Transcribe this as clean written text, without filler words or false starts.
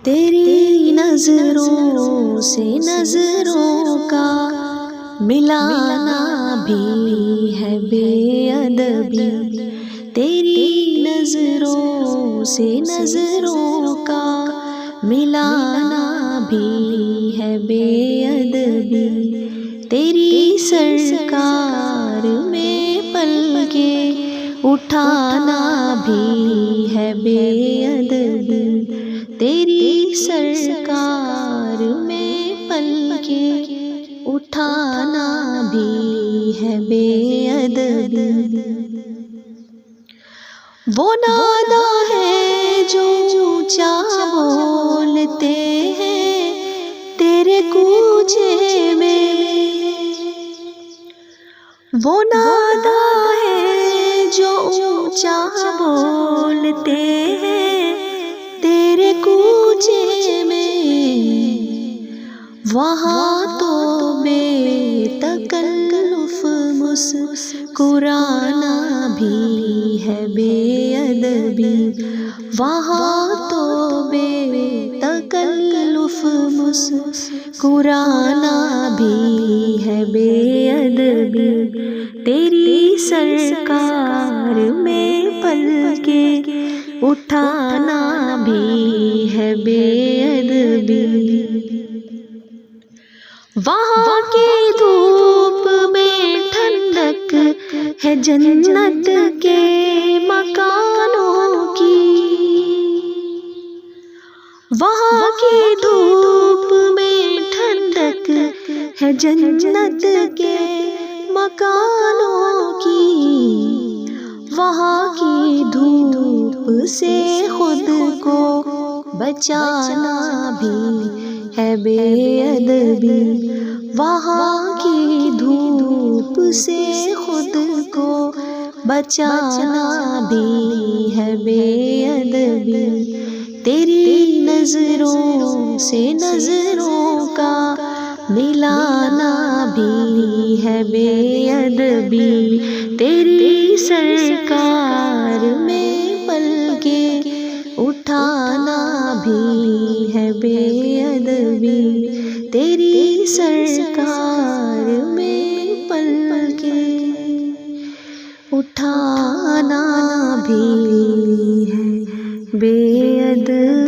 تیری نظروں سے نظروں کا ملانا بھی ہے بے ادبی، تیری نظروں سے نظروں کا ملانا بھی ہے بے ادبی، تیری سرکار میں پلکیں اٹھانا بھی ہے بے ادبی، تیری سرکار میں پلکیں اٹھانا بھی ہے بے ادبی۔ وہ نادا ہے جو اونچا بولتے ہیں تیرے کوچے میں، وہ نادا ہے جو اونچا بولتے ہیں تیرے کوچے میں، وہاں تو بے تکلف مسکرانا بھی ہے بے ادبی، وہاں تو بے تکلف مسکرانا بھی ہے بے ادبی، تیری سرکار میں پلکیں اٹھانا بھی ہے بے ادبی، وہاں کی دھوپ میں ٹھنڈک ہے جنت کے مکانوں کی، وہاں کی دھوپ میں ٹھنڈک ہے جنت کے مکانوں کی، وہاں کی دھوپ سے خود کو بچانا بھی ہے بے ادبی، وہاں کی دھوپ سے خود کو بچانا بھی ہے بے ادبی، تیری نظروں سے نظروں کا ملانا بھی ہے بے ادبی، تیری سرکار میں پلکیں اٹھانا بھی ہے بے ادبی، تیری سرکار میں پلکیں اٹھانا بھی ہے بے ادبی۔